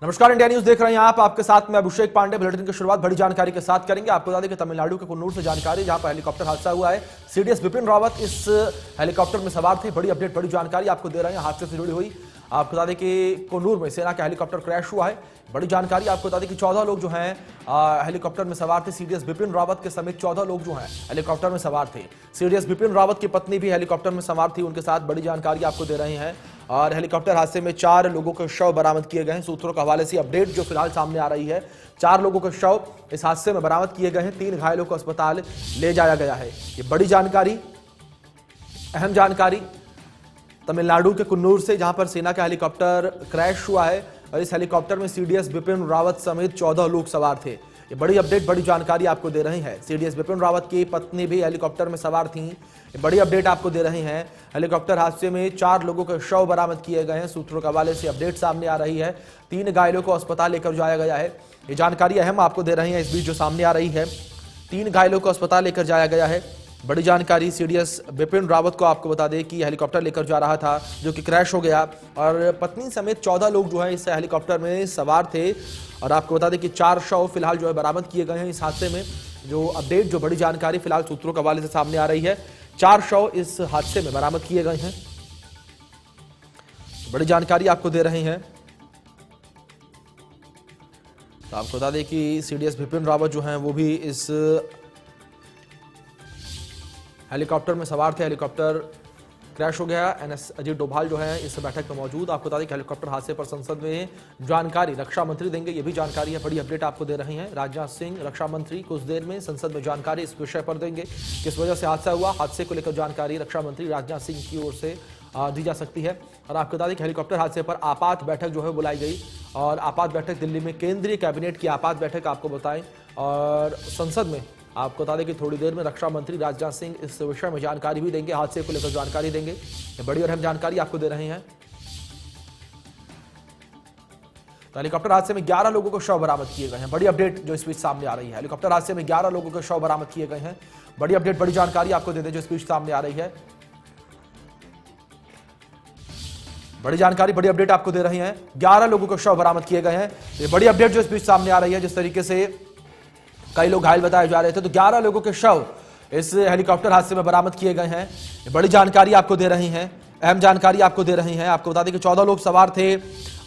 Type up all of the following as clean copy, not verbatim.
नमस्कार, India news देख रहे हैं आप। आपके साथ में अभिषेक पांडे। बुलेटिन की शुरुआत बड़ी जानकारी के साथ करेंगे। आपको बता दें कि तमिलनाडु के कुन्नूर से जानकारी, जहां पर हेलीकॉप्टर हादसा हुआ है। सीडीएस बिपिन रावत इस हेलीकॉप्टर में सवार थे। बड़ी अपडेट, बड़ी जानकारी आपको दे रहे हैं हादसे से जुड़ी हुई। आपको बता दें कि कुन्नूर में सेना का हेलीकॉप्टर क्रैश हुआ है। बड़ी जानकारी आपको बता दें कि 14 लोग जो हैं हेलीकॉप्टर में सवार थे। सीडीएस बिपिन रावत के समेत 14 लोग जो हैं हेलीकॉप्टर में सवार थे। सीडीएस बिपिन रावत की पत्नी भी हेलीकॉप्टर में सवार थी, उनके साथ बड़ी जानकारी आपको दे रहे हैं। और हेलीकॉप्टर हादसे में 4 लोगों के शव बरामद किए गए हैं। सूत्रों के हवाले से अपडेट जो फिलहाल सामने आ रही है, 4 लोगों के शव इस हादसे में बरामद किए गए हैं। 3 घायलों को अस्पताल ले जाया गया है। ये बड़ी जानकारी, अहम जानकारी तमिलनाडु के कुन्नूर से, जहां पर सेना का हेलीकॉप्टर क्रैश हुआ है और इस हेलीकॉप्टर में सीडीएस बिपिन रावत समेत 14 लोग सवार थे। ये बड़ी अपडेट, बड़ी जानकारी आपको दे रहे हैं। सीडीएस बिपिन रावत की पत्नी भी हेलीकॉप्टर में सवार थी। ये बड़ी अपडेट आपको दे रहे हैं। हेलीकॉप्टर हादसे में 4 लोगों के शव बरामद किए गए हैं। सूत्रों के हवाले से अपडेट सामने आ रही है। 3 घायलों को अस्पताल लेकर जाया गया है। ये जानकारी अहम आपको दे रहे हैं इस बीच जो सामने आ रही है। 3 घायलों को अस्पताल लेकर जाया गया है। बड़ी जानकारी, सीडीएस बिपिन रावत को आपको बता दें कि हेलीकॉप्टर लेकर जा रहा था जो कि क्रैश हो गया और पत्नी समेत 14 लोग जो है इस हेलीकॉप्टर में सवार थे। और आपको बता दें कि 4 शव फिलहाल जो है बरामद किए गए हैं इस हादसे में। जो अपडेट, जो बड़ी जानकारी फिलहाल सूत्रों के हवाले से सामने आ रही है, 4 शव इस हादसे में बरामद किए गए हैं। बड़ी जानकारी आपको दे रहे हैं। तो आपको बता दें कि सीडीएस बिपिन रावत जो हैं वो भी इस हेलीकॉप्टर में सवार थे। हेलीकॉप्टर क्रैश हो गया। एनएस अजीत डोभाल जो है इस बैठक में मौजूद। आपको बता दें कि हेलीकॉप्टर हादसे पर संसद में जानकारी रक्षा मंत्री देंगे, ये भी जानकारी है। बड़ी अपडेट आपको दे रहे हैं। राजनाथ सिंह रक्षा मंत्री कुछ देर में संसद में जानकारी इस विषय पर देंगे, किस वजह से हादसा हुआ। हादसे को लेकर जानकारी रक्षा मंत्री राजनाथ सिंह की ओर से दी जा सकती है। और आपको बता दें कि हेलीकॉप्टर हादसे पर आपात बैठक जो है बुलाई गई और आपात बैठक दिल्ली में केंद्रीय कैबिनेट की आपात बैठक आपको बताएं। और संसद में आपको बता दें कि थोड़ी देर में रक्षा मंत्री राजनाथ सिंह इस विषय में जानकारी भी देंगे, हादसे को लेकर जानकारी देंगे। ये बड़ी और अहम जानकारी आपको दे रहे हैं। तो हेलीकॉप्टर हादसे में 11 लोगों को शव बरामद किए गए हैं। बड़ी अपडेट जो इस बीच सामने आ रही है। हेलीकॉप्टर हादसे में 11 लोगों के शव बरामद किए गए हैं। बड़ी अपडेट, बड़ी जानकारी आपको दे दें जो इस बीच सामने आ रही है। बड़ी जानकारी, बड़ी अपडेट आपको दे रहे हैं। 11 लोगों को शव बरामद किए गए हैं। ये बड़ी अपडेट जो इस बीच सामने आ रही है। जिस तरीके से कई लोग घायल बताए जा रहे थे, तो 11 लोगों के शव इस हेलीकॉप्टर हादसे में बरामद किए गए हैं। बड़ी जानकारी आपको दे रही हैं, अहम जानकारी आपको दे रही हैं। आपको बता दें कि 14 लोग सवार थे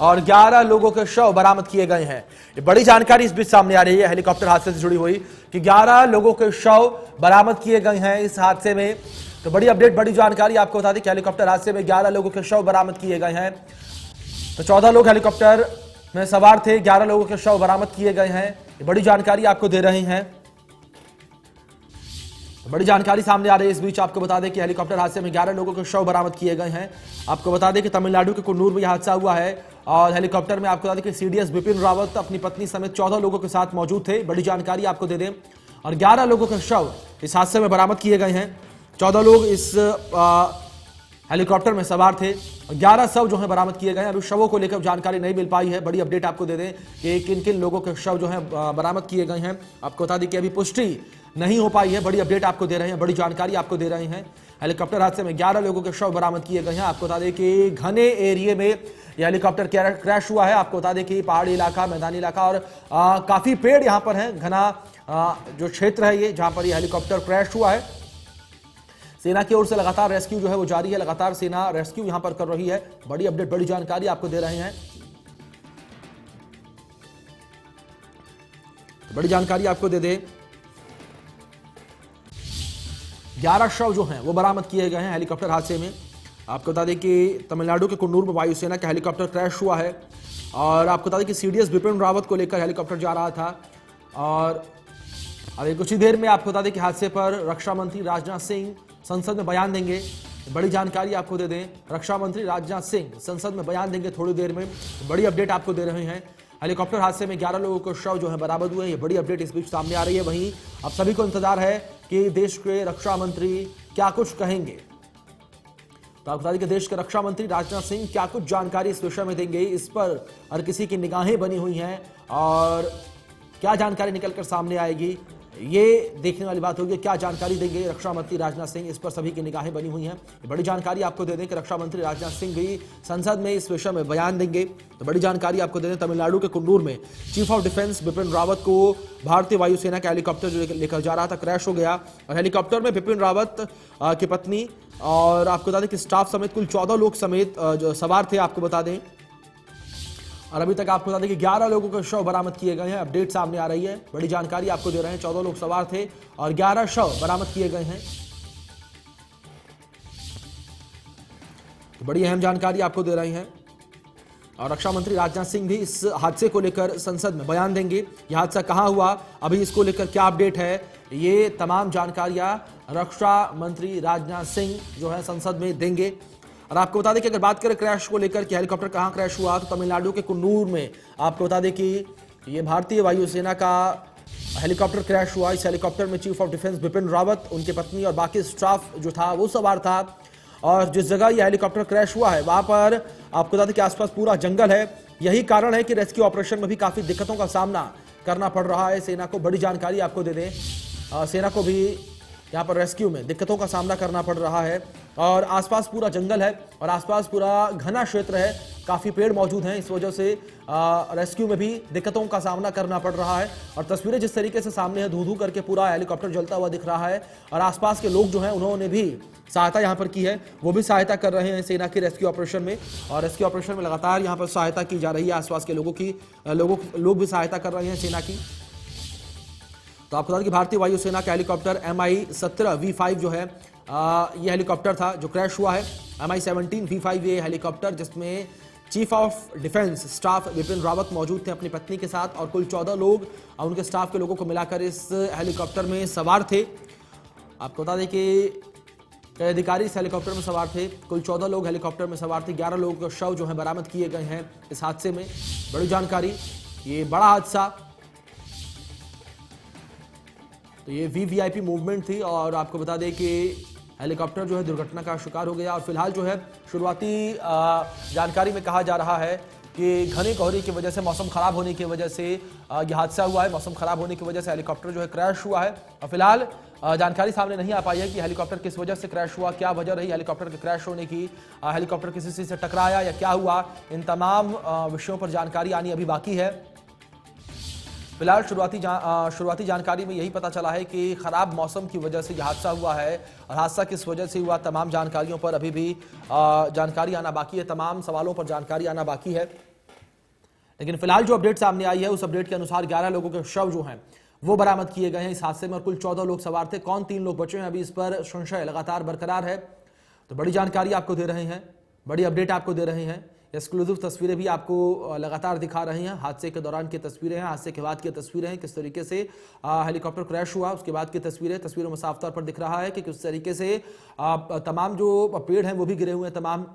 और 11 लोगों के शव बरामद किए गए हैं। ये बड़ी जानकारी इस बीच सामने आ रही है हेलीकॉप्टर हादसे से जुड़ी हुई कि 11 लोगों के शव बरामद किए गए हैं इस हादसे में। तो बड़ी अपडेट, बड़ी जानकारी आपको बता दें कि हेलीकॉप्टर हादसे में 11 लोगों के शव बरामद किए गए हैं। तो 14 लोग हेलीकॉप्टर में सवार थे, 11 लोगों के शव बरामद किए गए हैं। ये बड़ी जानकारी आपको दे रहे हैं। बड़ी जानकारी सामने आ रही है। इस बीच आपको बता दें कि हेलीकॉप्टर हादसे में 11 लोगों के शव बरामद किए गए हैं। आपको बता दें कि तमिलनाडु के कुन्नूर में यह हादसा हुआ है और हेलीकॉप्टर में आपको बता दें कि सीडीएस बिपिन रावत अपनी पत्नी समेत 14 लोगों के साथ मौजूद थे। बड़ी जानकारी आपको दे दें। और 11 लोगों के शव इस हादसे में बरामद किए गए हैं। 14 लोग इस हेलीकॉप्टर में सवार थे। 11 शव जो है बरामद किए गए हैं। अभी शवों को लेकर जानकारी नहीं मिल पाई है। बड़ी अपडेट आपको दे दें कि किन किन लोगों के शव जो है बरामद किए गए हैं। आपको बता दें कि अभी पुष्टि नहीं हो पाई है। बड़ी अपडेट आपको दे रहे हैं, बड़ी जानकारी आपको दे रहे हैं। हेलीकॉप्टर हादसे में 11 लोगों के शव बरामद किए गए हैं। आपको बता दें कि घने एरिया में यह हेलीकॉप्टर क्रैश हुआ है। आपको बता दें कि पहाड़ी इलाका, मैदानी इलाका और काफी पेड़ यहाँ पर हैं। घना जो क्षेत्र है ये, जहां पर यह हेलीकॉप्टर क्रैश हुआ है। सेना की ओर से लगातार रेस्क्यू जो है वो जारी है। लगातार सेना रेस्क्यू यहां पर कर रही है। बड़ी अपडेट, बड़ी जानकारी आपको दे रहे हैं। तो बड़ी जानकारी आपको दे दे, 11 शव जो हैं वो बरामद किए गए हैं हेलीकॉप्टर हादसे में। आपको बता दें कि तमिलनाडु के कुन्नूर में वायुसेना का हेलीकॉप्टर क्रैश हुआ है और आपको बता दें कि सीडीएस बिपिन रावत को लेकर हेलीकॉप्टर जा रहा था। और अभी कुछ ही देर में आपको बता दें कि हादसे पर रक्षा मंत्री राजनाथ सिंह संसद में बयान देंगे। बड़ी जानकारी आपको दे दें, रक्षा मंत्री राजनाथ सिंह संसद में बयान देंगे थोड़ी देर में। बड़ी अपडेट आपको दे रहे हैं। हेलीकॉप्टर हादसे में 11 लोगों को शव जो है बरामद हुए। ये बड़ी अपडेट इस बीच सामने आ रही है। वहीं अब सभी को इंतजार है कि देश के रक्षा मंत्री क्या कुछ कहेंगे। तो आपको बता दें कि देश के रक्षा मंत्री राजनाथ सिंह क्या कुछ जानकारी इस विषय में देंगे, इस पर हर किसी की निगाहें बनी हुई हैं और क्या जानकारी निकलकर सामने आएगी ये देखने वाली बात होगी क्या जानकारी देंगे रक्षा मंत्री राजनाथ सिंह, इस पर सभी की निगाहें बनी हुई हैं। बड़ी जानकारी आपको दे दें कि रक्षा मंत्री राजनाथ सिंह भी संसद में इस विषय में बयान देंगे। तो बड़ी जानकारी आपको दे दें, तमिलनाडु के कुन्नूर में chief of defence Bipin Rawat को भारतीय वायुसेना का हेलीकॉप्टर जो लेकर जा रहा था क्रैश हो गया और हेलीकॉप्टर में बिपिन रावत की पत्नी और आपको बता दें कि स्टाफ समेत कुल 14 लोग समेत जो सवार थे, आपको बता दें। और अभी तक आपको बता दें कि 11 लोगों के शव बरामद किए गए हैं। अपडेट सामने आ रही है, बड़ी जानकारी आपको दे रहे हैं। 14 लोग सवार थे और 11 शव बरामद किए गए हैं। तो बड़ी अहम जानकारी आपको दे रहे हैं। और रक्षा मंत्री राजनाथ सिंह भी इस हादसे को लेकर संसद में बयान देंगे। यह हादसा कहां हुआ, अभी इसको लेकर क्या अपडेट है, ये तमाम जानकारियां रक्षा मंत्री राजनाथ सिंह जो है संसद में देंगे। और आपको बता दें कि अगर बात करें क्रैश को लेकर कि हेलीकॉप्टर कहां क्रैश हुआ, तो तमिलनाडु के कुन्नूर में आपको बता दें कि ये भारतीय वायुसेना का हेलीकॉप्टर क्रैश हुआ। इस हेलीकॉप्टर में chief of defence Bipin Rawat, उनकी पत्नी और बाकी स्टाफ जो था वो सवार था। और जिस जगह यह हेलीकॉप्टर क्रैश हुआ है वहां पर आपको बता दें कि आसपास पूरा जंगल है। यही कारण है कि रेस्क्यू ऑपरेशन में भी काफी दिक्कतों का सामना करना पड़ रहा है सेना को। बड़ी जानकारी आपको दे दें, सेना को भी यहाँ पर रेस्क्यू में दिक्कतों का सामना करना पड़ रहा है। और आसपास पूरा जंगल है और आसपास पूरा घना क्षेत्र है, काफी पेड़ मौजूद हैं, इस वजह से रेस्क्यू में भी दिक्कतों का सामना करना पड़ रहा है। और तस्वीरें जिस तरीके से सामने है, धू धू करके पूरा हेलीकॉप्टर जलता हुआ दिख रहा है। और आसपास के लोग जो हैं उन्होंने भी सहायता यहाँ पर की है, वो भी सहायता कर रहे हैं सेना के रेस्क्यू ऑपरेशन में। और रेस्क्यू ऑपरेशन में लगातार यहाँ पर सहायता की जा रही है। आसपास के लोगों की लोग भी सहायता कर रहे हैं सेना की। तो आपको बता दें कि भारतीय वायुसेना का हेलीकॉप्टर MI-17 V5 जो है ये हेलीकॉप्टर था जो क्रैश हुआ है। MI-17 V5 ये हेलीकॉप्टर जिसमें chief of defence staff Bipin Rawat मौजूद थे अपनी पत्नी के साथ और कुल 14 लोग और उनके स्टाफ के लोगों को मिलाकर इस हेलीकॉप्टर में सवार थे। आपको बता दें कि कई अधिकारी इस हेलीकॉप्टर में सवार थे। कुल 14 लोग हेलीकॉप्टर में सवार थे। 11 लोगों के शव जो है बरामद किए गए हैं इस हादसे में। बड़ी जानकारी, ये बड़ा हादसा, तो ये VVIP मूवमेंट थी। और आपको बता दें कि हेलीकॉप्टर जो है दुर्घटना का शिकार हो गया। और फिलहाल जो है शुरुआती जानकारी में कहा जा रहा है कि घने कोहरे की वजह से, मौसम खराब होने की वजह से यह हादसा हुआ है। मौसम खराब होने की वजह से हेलीकॉप्टर जो है क्रैश हुआ है। और फिलहाल जानकारी सामने नहीं आ पाई है कि हेलीकॉप्टर किस वजह से क्रैश हुआ, क्या वजह रही हेलीकॉप्टर के क्रैश होने की, हेलीकॉप्टर किसी चीज से टकराया या क्या हुआ। इन तमाम विषयों पर जानकारी आनी अभी बाकी है। फिलहाल शुरुआती जानकारी में यही पता चला है कि खराब मौसम की वजह से यह हादसा हुआ है। और हादसा किस वजह से हुआ, तमाम जानकारियों पर अभी भी जानकारी आना बाकी है, तमाम सवालों पर जानकारी आना बाकी है। लेकिन फिलहाल जो अपडेट सामने आई है उस अपडेट के अनुसार 11 लोगों के शव जो हैं वो बरामद किए गए हैं इस हादसे में। और कुल 14 लोग सवार थे। कौन 3 लोग बचे हैं अभी इस पर संशय लगातार बरकरार है। तो बड़ी जानकारी आपको दे रहे हैं, बड़ी अपडेट आपको दे रहे हैं। एक्सक्लूसिव तस्वीरें भी आपको लगातार दिखा रहे हैं। हादसे के दौरान की तस्वीरें हैं, हादसे के बाद की तस्वीरें हैं, किस तरीके से हेलीकॉप्टर क्रैश हुआ उसके बाद की तस्वीरों में साफ तौर पर दिख रहा है कि किस तरीके से तमाम जो पेड़ हैं वो भी गिरे हुए हैं। तमाम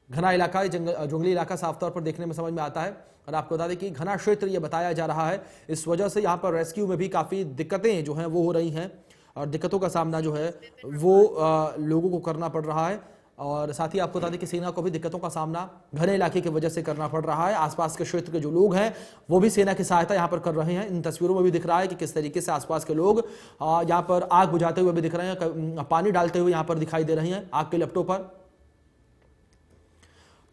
घना इलाका, जंगली इलाका साफ तौर पर देखने में समझ में आता है। और आपको बता दें कि घना क्षेत्र ये बताया जा रहा है, इस वजह से यहाँ पर रेस्क्यू में भी काफ़ी दिक्कतें जो हैं वो हो रही हैं। और दिक्कतों का सामना जो है वो लोगों को करना पड़ रहा है। और साथ ही आपको बता दें कि सेना को भी दिक्कतों का सामना घने इलाके की वजह से करना पड़ रहा है। आसपास के क्षेत्र के जो लोग हैं वो भी सेना की सहायता यहाँ पर कर रहे हैं। इन तस्वीरों में भी दिख रहा है कि किस तरीके से आसपास के लोग यहाँ पर आग बुझाते हुए भी दिख रहे हैं, पानी डालते हुए यहाँ पर दिखाई दे रहे हैं आग के लपटों पर।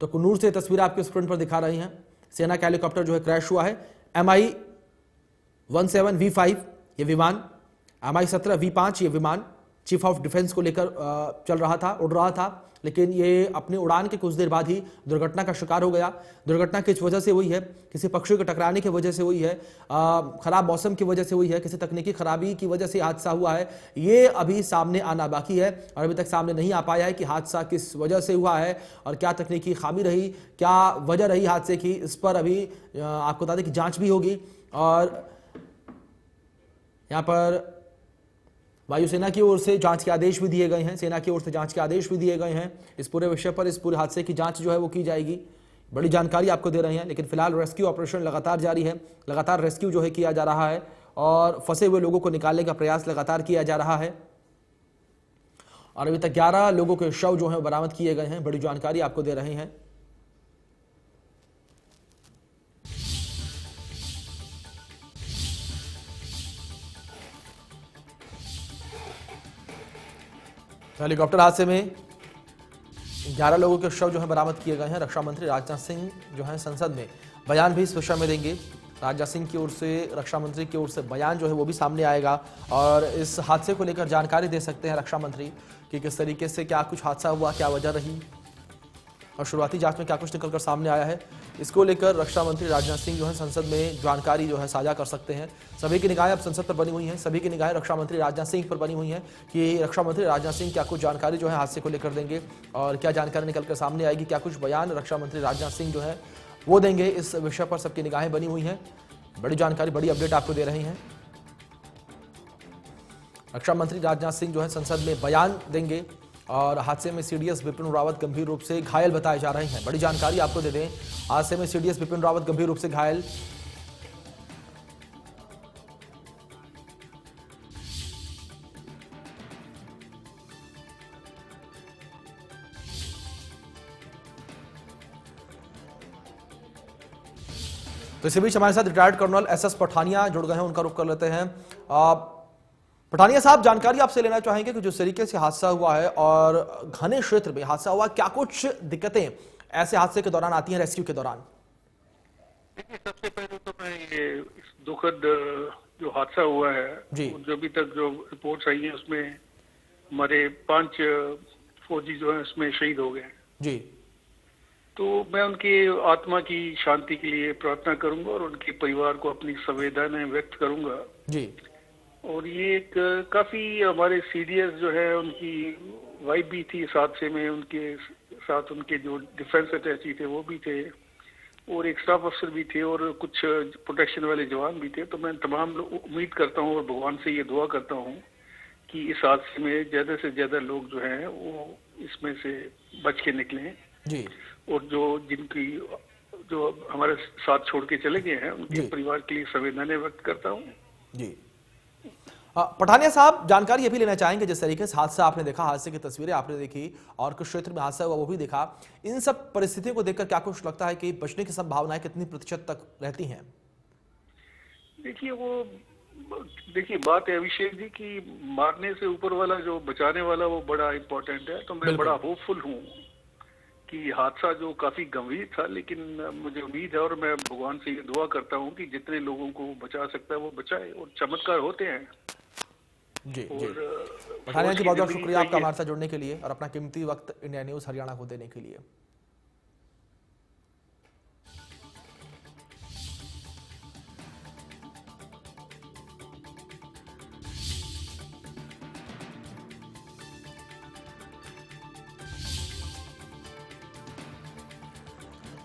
तो कुन्नूर से तस्वीर आपके स्क्रीन पर दिखा रही हैं। सेना का हेलीकॉप्टर जो है क्रैश हुआ है। MI-17 V5 ये विमान, MI-17 V5 ये विमान चीफ ऑफ डिफेंस को लेकर चल रहा था, उड़ रहा था। लेकिन ये अपनी उड़ान के कुछ देर बाद ही दुर्घटना का शिकार हो गया। दुर्घटना किस वजह से हुई है, किसी पक्षी के टकराने की वजह से हुई है, खराब मौसम की वजह से हुई है, किसी तकनीकी खराबी की वजह से हादसा हुआ है, ये अभी सामने आना बाकी है। और अभी तक सामने नहीं आ पाया है कि हादसा किस वजह से हुआ है और क्या तकनीकी खामी रही, क्या वजह रही हादसे की। इस पर अभी आपको बता दें कि जांच भी होगी। और यहाँ पर वायुसेना की ओर से जांच के आदेश भी दिए गए हैं, सेना की ओर से जांच के आदेश भी दिए गए हैं। इस पूरे विषय पर, इस पूरे हादसे की जांच जो है वो की जाएगी। बड़ी जानकारी आपको दे रहे हैं। लेकिन फिलहाल रेस्क्यू ऑपरेशन लगातार जारी है, लगातार रेस्क्यू जो है किया जा रहा है और फंसे हुए लोगों को निकालने का प्रयास लगातार किया जा रहा है। और अभी तक 11 लोगों के शव जो है बरामद किए गए हैं। बड़ी जानकारी आपको दे रहे हैं। हेलीकॉप्टर हादसे में 11 लोगों के शव जो है बरामद किए गए हैं। रक्षा मंत्री राजनाथ सिंह जो है संसद में बयान भी इस विषय में देंगे। राजनाथ सिंह की ओर से, रक्षा मंत्री की ओर से बयान जो है वो भी सामने आएगा और इस हादसे को लेकर जानकारी दे सकते हैं रक्षा मंत्री कि किस तरीके से क्या कुछ हादसा हुआ, क्या वजह रही और शुरुआती जांच में क्या कुछ निकलकर सामने आया है। इसको लेकर रक्षा मंत्री राजनाथ सिंह जो है संसद में जानकारी जो है साझा कर सकते हैं। सभी की निगाहें अब संसद पर बनी हुई हैं, सभी की निगाहें रक्षा मंत्री राजनाथ सिंह पर बनी हुई हैं कि रक्षा मंत्री राजनाथ सिंह क्या कुछ जानकारी जो है हादसे को लेकर देंगे और क्या जानकारी निकलकर सामने आएगी, क्या कुछ बयान रक्षा मंत्री राजनाथ सिंह जो है वो देंगे। इस विषय पर सबकी निगाहें बनी हुई हैं। बड़ी जानकारी, बड़ी अपडेट आपको दे रहे हैं। रक्षा मंत्री राजनाथ सिंह जो है संसद में बयान देंगे और हादसे में सीडीएस विपिन रावत गंभीर रूप से घायल बताए जा रहे हैं। बड़ी जानकारी आपको दे दें, हादसे में सीडीएस विपिन रावत गंभीर रूप से घायल। तो इसी बीच हमारे साथ रिटायर्ड कर्नल एसएस पठानिया जुड़ गए हैं, उनका रुख कर लेते हैं। पठानिया साहब, जानकारी आपसे लेना चाहेंगे कि जिस तरीके से हादसा हुआ है और घने क्षेत्र में हादसा हुआ, क्या कुछ दिक्कतें ऐसे हादसे के दौरान आती हैं, रेस्क्यू के दौरान? देखिए, सबसे पहले तो मैं ये दुखद जो हादसा हुआ है, जो अभी तक जो रिपोर्ट्स आई है उसमें हमारे 5 फौजी जो है उसमें शहीद हो गए जी। तो मैं उनकी आत्मा की शांति के लिए प्रार्थना करूंगा और उनके परिवार को अपनी संवेदनाएं व्यक्त करूंगा जी। और ये एक काफी हमारे सीडीएस जो है उनकी वाइफ भी थी इस हादसे में, उनके साथ उनके जो डिफेंस अटैची थे वो भी थे और एक स्टाफ अफसर भी थे और कुछ प्रोटेक्शन वाले जवान भी थे। तो मैं तमाम लोग उम्मीद करता हूँ और भगवान से ये दुआ करता हूँ कि इस हादसे में ज्यादा से ज्यादा लोग जो हैं वो इसमें से बच के निकले जी। और जो हमारे साथ छोड़ के चले गए हैं उनके परिवार के लिए संवेदनाएं व्यक्त करता हूँ जी। पठानिया साहब, जानकारी ये भी लेना चाहेंगे, जिस तरीके से हादसा आपने देखा, हादसे की तस्वीरें आपने देखी और कुछ क्षेत्र में हादसा हुआ वो भी देखा, इन सब परिस्थितियों को देखकर क्या कुछ लगता है कि बचने की संभावनाएं कितनी प्रतिशत तक रहती हैं? देखिए बात है अभिषेक जी कि मारने से ऊपर वाला जो बचाने वाला वो बड़ा इम्पोर्टेंट है। तो मैं बड़ा होपफुल हूँ कि हादसा जो काफी गंभीर था, लेकिन मुझे उम्मीद है और मैं भगवान से ये दुआ करता हूँ कि जितने लोगों को बचा सकता है वो बचाए और चमत्कार होते हैं। जी जी। पठानिया जी, बहुत बहुत शुक्रिया आपका हमारे साथ जुड़ने के लिए और अपना कीमती वक्त इंडिया न्यूज हरियाणा को देने के लिए।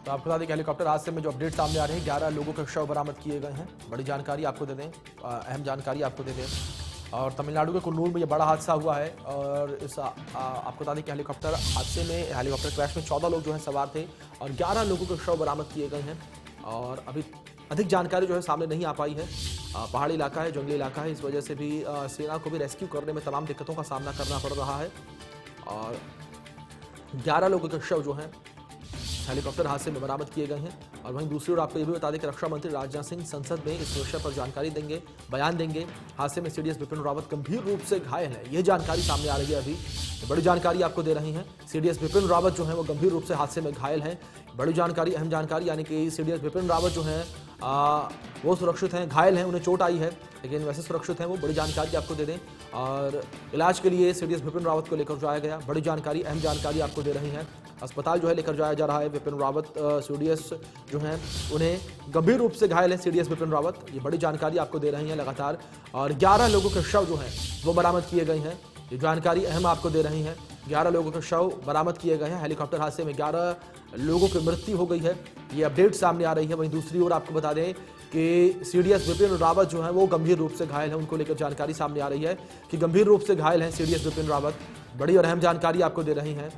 तो आपको बता दें कि हेलीकॉप्टर हादसे में जो अपडेट सामने आ रहे हैं, 11 लोगों के शव बरामद किए गए हैं। बड़ी जानकारी आपको दे दें, अहम जानकारी आपको दे दें। और तमिलनाडु के कुन्नूर में ये बड़ा हादसा हुआ है और इस आपको बता दें कि हेलीकॉप्टर हादसे में, हेलीकॉप्टर क्रैश में 14 लोग जो हैं सवार थे और 11 लोगों के शव बरामद किए गए हैं। और अभी अधिक जानकारी जो है सामने नहीं आ पाई है। पहाड़ी इलाका है, जंगली इलाका है, इस वजह से भी सेना को भी रेस्क्यू करने में तमाम दिक्कतों का सामना करना पड़ रहा है। और 11 लोगों के शव जो हैं हेलीकॉप्टर हादसे में बरामद किए गए हैं। और वहीं दूसरी ओर आपको ये भी बता दें कि रक्षा मंत्री राजनाथ सिंह संसद में इस विषय पर जानकारी देंगे, बयान देंगे। हादसे में सीडीएस विपिन रावत गंभीर रूप से घायल है, ये जानकारी सामने आ रही है। अभी बड़ी जानकारी आपको दे रही हैं, सीडीएस विपिन रावत जो है वो गंभीर रूप से हादसे में घायल हैं। बड़ी जानकारी, अहम जानकारी, यानी कि सीडीएस विपिन रावत जो हैं वो सुरक्षित हैं, घायल हैं, उन्हें चोट आई है लेकिन वैसे सुरक्षित हैं वो। बड़ी जानकारी आपको दे दें और इलाज के लिए सीडीएस विपिन रावत को लेकर जाया गया। बड़ी जानकारी, अहम जानकारी आपको दे रही हैं। अस्पताल जो है लेकर जाया जा रहा है। विपिन रावत सीडीएस जो हैं उन्हें गंभीर रूप से घायल है सीडीएस विपिन रावत, ये बड़ी जानकारी आपको दे रही हैं लगातार। और 11 लोगों के शव जो हैं वो बरामद किए गए हैं, ये जानकारी अहम आपको दे रही हैं। 11 लोगों के शव बरामद किए गए हैं। हेलीकॉप्टर हादसे में 11 लोगों की मृत्यु हो गई है, ये अपडेट सामने आ रही है। वहीं दूसरी ओर आपको बता दें कि सीडीएस विपिन रावत जो है वो गंभीर रूप से घायल है, उनको लेकर जानकारी सामने आ रही है कि गंभीर रूप से घायल हैं सीडीएस विपिन रावत। बड़ी और अहम जानकारी आपको दे रही हैं।